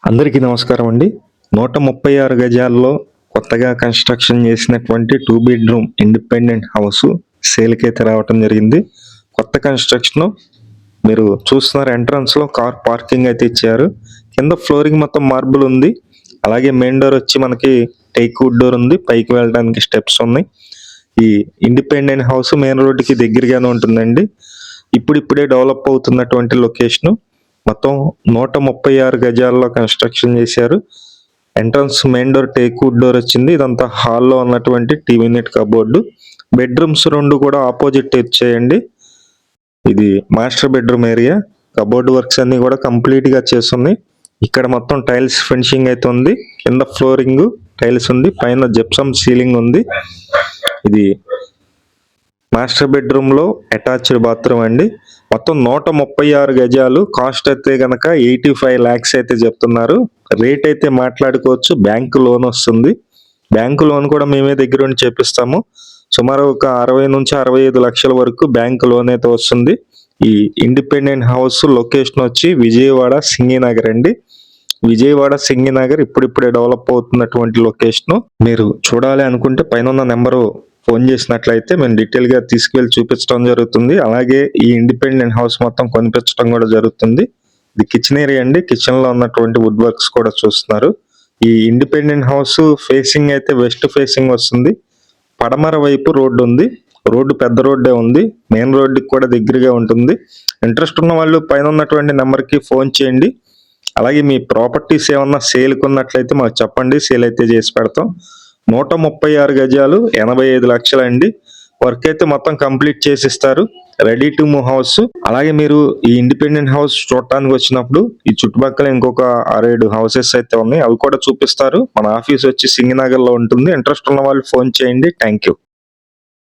అందరికీ నమస్కారం అండి. 136 గజాల్లో కొత్తగా కన్‌స్ట్రక్షన్ చేసినటువంటి 2 బెడ్‌రూమ్ ఇండిపెండెంట్ హౌసు సేల్‌కైతే రావటం జరిగింది. కొత్త కన్‌స్ట్రక్షను మీరు చూస్తున్నారు, ఎంట్రన్స్‌లో కార్ పార్కింగ్ అయితే ఇచ్చారు. కింద ఫ్లోరింగ్ మొత్తం మార్బుల్ ఉంది. అలాగే మెయిన్ డోర్ వచ్చి మనకి టేక్ వుడ్ డోర్ ఉంది. పైకి వెళ్ళడానికి స్టెప్స్ ఉన్నాయి. ఈ ఇండిపెండెంట్ హౌస్ మెయిన్ రోడ్డుకి దగ్గరగానే ఉంటుందండి. ఇప్పుడిప్పుడే డెవలప్ అవుతున్నటువంటి లొకేషను. మొత్తం 136 గజాల్లో కన్‌స్ట్రక్షన్ చేశారు. Entrance main door teak wood door వచ్చింది. ఇదంతా హాల్‌లో ఉన్నటువంటి టీవీ యూనిట్ కబోర్డు. బెడ్‌రూమ్స్ 2 కూడా ఆపోజిట్ వచ్చాయండి. ఇది master bedroom area. Cupboard works అన్ని కూడా కంప్లీట్‌గా చేసున్నాయి. ఇక్కడ మొత్తం టైల్స్ ఫినిషింగ్ అయితే ఉంది. కింద ఫ్లోరింగ్ టైల్స్ ఉంది. పైన జిప్సమ్ సీలింగ్ ఉంది. ఇది మాస్టర్ బెడ్రూమ్ లో అటాచ్డ్ బాత్రూమ్ అండి. మొత్తం 136 గజాలు. కాస్ట్ అయితే గనక 85 lakhs అయితే చెప్తున్నారు. రేట్ అయితే మాట్లాడుకోవచ్చు. బ్యాంకు లోన్ వస్తుంది. బ్యాంకు లోన్ కూడా మేమే దగ్గరుండి చేపిస్తాము. సుమారు ఒక 60 నుంచి 65 లక్షల వరకు బ్యాంకు లోన్ అయితే వస్తుంది. ఈ ఇండిపెండెంట్ హౌస్ లొకేషన్ వచ్చి విజయవాడ సింగినగర్ అండి. విజయవాడ సింగినగర్ ఇప్పుడిప్పుడే డెవలప్ అవుతున్నటువంటి లొకేషన్. మీరు చూడాలి అనుకుంటే పైన ఉన్న నెంబరు ఫోన్ చేసినట్లయితే మేము డీటెయిల్గా తీసుకువెళ్ళి చూపించడం జరుగుతుంది. అలాగే ఈ ఇండిపెండెంట్ హౌస్ మొత్తం కొనిపించడం కూడా జరుగుతుంది. ఇది కిచెన్ ఏరియా అండి. కిచెన్ లో ఉన్నటువంటి వుడ్ వర్క్స్ కూడా చూస్తున్నారు. ఈ ఇండిపెండెంట్ హౌస్ ఫేసింగ్ అయితే వెస్ట్ ఫేసింగ్ వస్తుంది. పడమర వైపు రోడ్డు ఉంది. రోడ్డు పెద్ద రోడ్డే ఉంది. మెయిన్ రోడ్డుకి కూడా దగ్గరగా ఉంటుంది. ఇంట్రెస్ట్ ఉన్న వాళ్ళు పైన ఉన్నటువంటి నెంబర్కి ఫోన్ చేయండి. అలాగే మీ ప్రాపర్టీస్ ఏమన్నా సేల్కి ఉన్నట్లయితే మాకు చెప్పండి. సేల్ అయితే చేసి పెడతాం. 136 గజాలు 85 లక్షలు అండి. వర్క్ అయితే మొత్తం కంప్లీట్ చేసిస్తారు. Ready to move house. అలాగే మీరు ఈ ఇండిపెండెంట్ హౌస్ చూడటానికి వచ్చినప్పుడు ఈ చుట్టుపక్కల ఇంకొక 6-7 హౌసెస్ అయితే ఉన్నాయి. అవి కూడా చూపిస్తారు. మన ఆఫీస్ వచ్చి సింగినగర్ లో ఉంటుంది. ఇంట్రెస్ట్ ఉన్న వాళ్ళు ఫోన్ చేయండి. Thank you.